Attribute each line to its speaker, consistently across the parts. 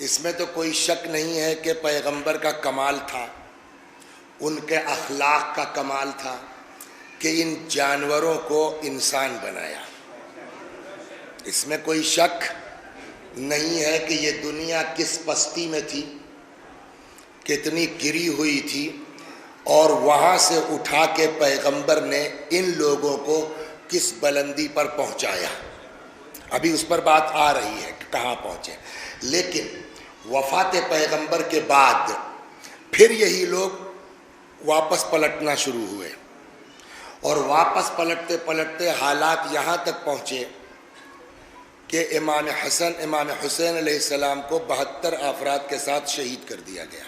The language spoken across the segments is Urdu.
Speaker 1: اس میں تو کوئی شک نہیں ہے کہ پیغمبر کا کمال تھا، ان کے اخلاق کا کمال تھا کہ ان جانوروں کو انسان بنایا۔ اس میں کوئی شک نہیں ہے کہ یہ دنیا کس پستی میں تھی، کتنی گری ہوئی تھی، اور وہاں سے اٹھا کے پیغمبر نے ان لوگوں کو کس بلندی پر پہنچایا۔ ابھی اس پر بات آ رہی ہے کہ کہاں پہنچے، لیکن وفات پیغمبر کے بعد پھر یہی لوگ واپس پلٹنا شروع ہوئے، اور واپس پلٹتے پلٹتے حالات یہاں تک پہنچے کہ امام حسین علیہ السلام کو 72 افراد کے ساتھ شہید کر دیا گیا،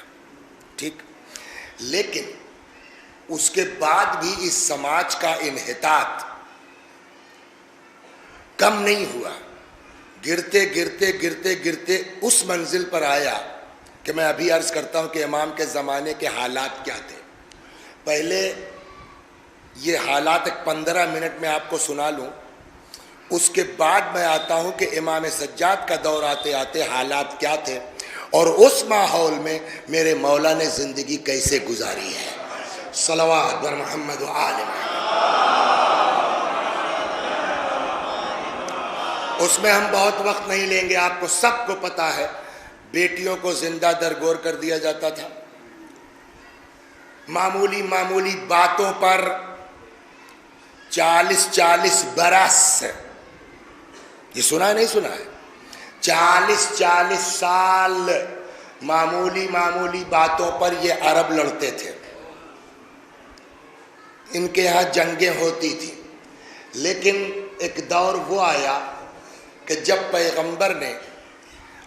Speaker 1: ٹھیک۔ لیکن اس کے بعد بھی اس سماج کا انحطاط کم نہیں ہوا، گرتے گرتے گرتے گرتے اس منزل پر آیا کہ میں ابھی عرض کرتا ہوں کہ امام کے زمانے کے حالات کیا تھے۔ پہلے یہ حالات 15 منٹ میں آپ کو سنا لوں، اس کے بعد میں آتا ہوں کہ امام سجاد کا دور آتے آتے حالات کیا تھے، اور اس ماحول میں میرے مولا نے زندگی کیسے گزاری ہے۔ صلوات بر محمد و آل محمد۔ اس میں ہم بہت وقت نہیں لیں گے، آپ کو سب کو پتا ہے بیٹیوں کو زندہ درگور کر دیا جاتا تھا، معمولی معمولی باتوں پر 40 برس، یہ سنا ہے نہیں سنا ہے، 40 سال معمولی معمولی باتوں پر یہ عرب لڑتے تھے، ان کے ہاں جنگیں ہوتی تھیں۔ لیکن ایک دور وہ آیا کہ جب پیغمبر نے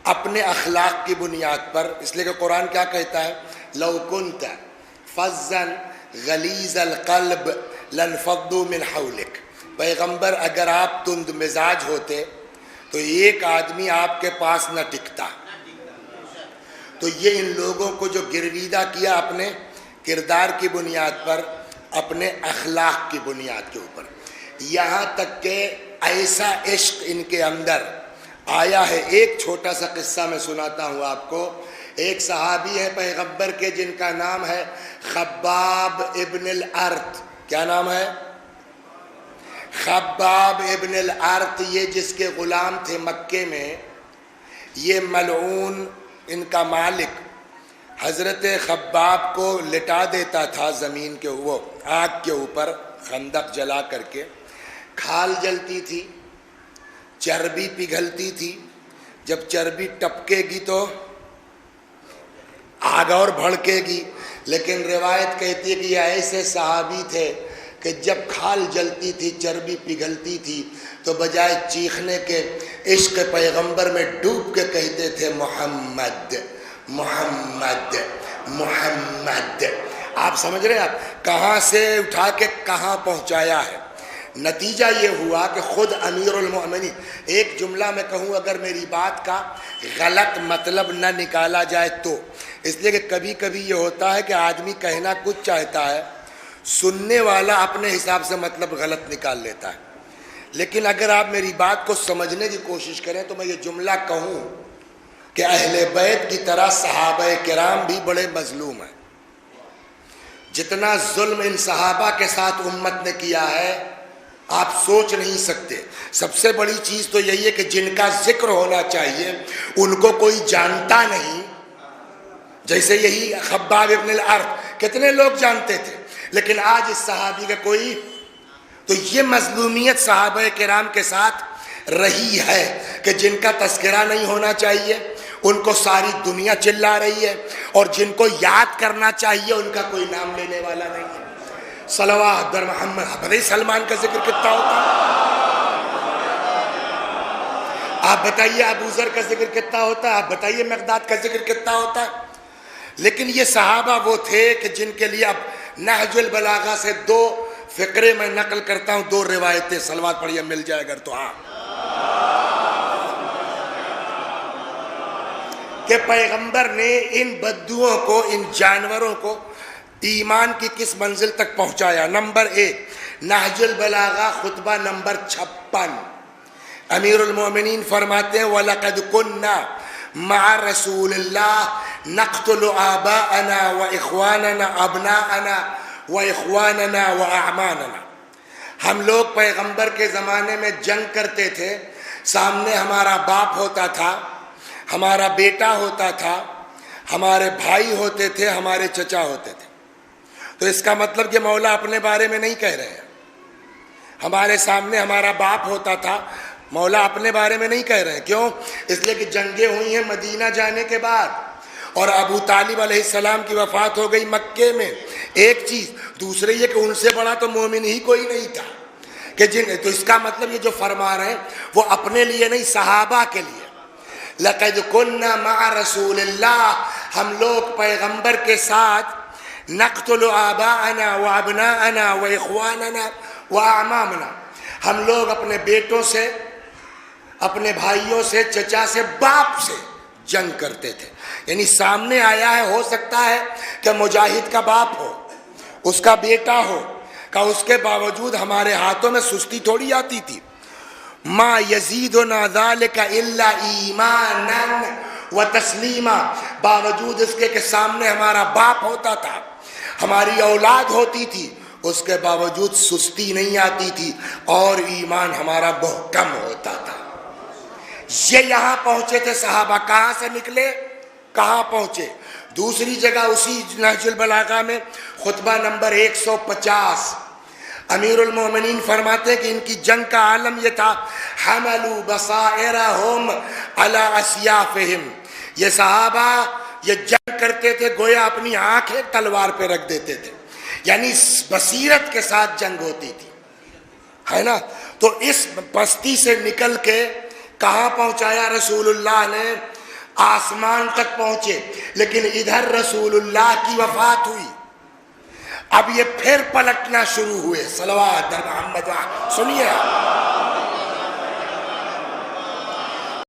Speaker 1: اپنے اخلاق کی بنیاد پر، اس لیے کہ قرآن کیا کہتا ہے، لو کنت فظا غلیظ القلب لانفضوا من حولک، پیغمبر اگر آپ تند مزاج ہوتے تو ایک آدمی آپ کے پاس نہ ٹکتا۔ تو یہ ان لوگوں کو جو گرویدہ کیا اپنے کردار کی بنیاد پر، اپنے اخلاق کی بنیاد کے اوپر، یہاں تک کہ ایسا عشق ان کے اندر آیا ہے۔ ایک چھوٹا سا قصہ میں سناتا ہوں آپ کو۔ ایک صحابی ہے پیغمبر کے جن کا نام ہے خباب ابن الارت۔ کیا نام ہے؟ خباب ابن الارت۔ یہ جس کے غلام تھے مکے میں، یہ ملعون ان کا مالک حضرت خباب کو لٹا دیتا تھا زمین کے، وہ آگ کے اوپر خندق جلا کر کے، کھال جلتی تھی، چربی پگھلتی تھی، جب چربی ٹپکے گی تو آگ اور بھڑکے گی۔ لیکن روایت کہتی ہے کہ یہ ایسے صحابی تھے کہ جب کھال جلتی تھی، چربی پگھلتی تھی، تو بجائے چیخنے کے عشق پیغمبر میں ڈوب کے کہتے تھے محمد محمد محمد۔ آپ سمجھ رہے ہیں آپ کہاں سے اٹھا کے کہاں پہنچایا ہے۔ نتیجہ یہ ہوا کہ خود امیر المؤمنین، ایک جملہ میں کہوں اگر میری بات کا غلط مطلب نہ نکالا جائے تو، اس لیے کہ کبھی کبھی یہ ہوتا ہے کہ آدمی کہنا کچھ چاہتا ہے، سننے والا اپنے حساب سے مطلب غلط نکال لیتا ہے، لیکن اگر آپ میری بات کو سمجھنے کی کوشش کریں تو میں یہ جملہ کہوں کہ اہل بیت کی طرح صحابہ کرام بھی بڑے مظلوم ہیں۔ جتنا ظلم ان صحابہ کے ساتھ امت نے کیا ہے آپ سوچ نہیں سکتے۔ سب سے بڑی چیز تو یہی ہے کہ جن کا ذکر ہونا چاہیے ان کو کوئی جانتا نہیں، جیسے یہی خباب ابن الارت، کتنے لوگ جانتے تھے لیکن آج اس صحابی کا کوئی، تو یہ مظلومیت صحابہ کرام کے ساتھ رہی ہے کہ جن کا تذکرہ نہیں ہونا چاہیے ان کو ساری دنیا چلا رہی ہے، اور جن کو یاد کرنا چاہیے ان کا کوئی نام لینے والا نہیں ہے۔ صلوات در محمد۔ بتائیے سلمان کا ذکر کتنا ہوتا ہے؟ آپ بتائیے ابو ذر کا ذکر کتنا ہوتا ہے؟ آپ بتائیے مقداد کا ذکر کتنا ہوتا ہے؟ لیکن یہ صحابہ وہ تھے کہ جن کے لیے اب نہج البلاغہ سے 2 فقرے میں نقل کرتا ہوں، 2 روایتیں، صلوات پڑھیے مل جائے اگر تو ہاں، کہ پیغمبر نے ان بدوؤں کو، ان جانوروں کو ایمان کی کس منزل تک پہنچایا۔ نمبر 1 نہج البلاغہ خطبہ نمبر 56، امیر المومنین فرماتے ہیں وَلَقَدْ كُنَّا مع رسول اللہ نقتل آباءنا واخواننا ابناءنا واخواننا واعمامنا. ہم لوگ پیغمبر کے زمانے میں جنگ کرتے تھے، سامنے ہمارا باپ ہوتا تھا، ہمارا بیٹا ہوتا تھا، ہمارے بھائی ہوتے تھے، ہمارے چچا ہوتے تھے. تو اس کا مطلب کہ مولا اپنے بارے میں نہیں کہہ رہے ہیں. ہمارے سامنے ہمارا باپ ہوتا تھا، مولا اپنے بارے میں نہیں کہہ رہے ہیں. کیوں؟ اس لیے کہ جنگیں ہوئی ہیں مدینہ جانے کے بعد، اور ابو طالب علیہ السلام کی وفات ہو گئی مکے میں. ایک چیز، دوسرے یہ کہ ان سے بڑا تو مومن ہی کوئی نہیں تھا کہ تو اس کا مطلب یہ جو فرما رہے ہیں وہ اپنے لیے نہیں، صحابہ کے لیے. لقد كنا مع رسول اللہ، ہم لوگ پیغمبر کے ساتھ نقتل آباءنا وابناءنا واخواننا واعمامنا، ہم لوگ اپنے بیٹوں سے، اپنے بھائیوں سے، چچا سے، باپ سے جنگ کرتے تھے. یعنی سامنے آیا ہے، ہو سکتا ہے کہ مجاہد کا باپ ہو، اس کا بیٹا ہو، کہ اس کے باوجود ہمارے ہاتھوں میں سستی تھوڑی آتی تھی. ما یزیدنا ذالک الا ایمانا و تسلیما، باوجود اس کے کہ سامنے ہمارا باپ ہوتا تھا، ہماری اولاد ہوتی تھی، اس کے باوجود سستی نہیں آتی تھی اور ایمان ہمارا بہت کم ہوتا تھا. یہ یہاں پہنچے تھے صحابہ. کہاں سے نکلے، کہاں پہنچے؟ دوسری جگہ اسی نہج البلاغہ میں خطبہ نمبر 150 امیر المومنین فرماتے ہیں کہ ان کی جنگ کا عالم یہ تھا، حملوا بصائرہم علی اسیافہم. یہ صحابہ یہ جنگ کرتے تھے گویا اپنی آنکھیں تلوار پہ رکھ دیتے تھے، یعنی بصیرت کے ساتھ جنگ ہوتی تھی، ہے نا. تو اس بستی سے نکل کے کہاں پہنچایا رسول اللہ نے؟ آسمان تک پہنچے. لیکن ادھر رسول اللہ کی وفات ہوئی. اب یہ پھر پلٹنا شروع ہوئے. صلوات محمد. سنیے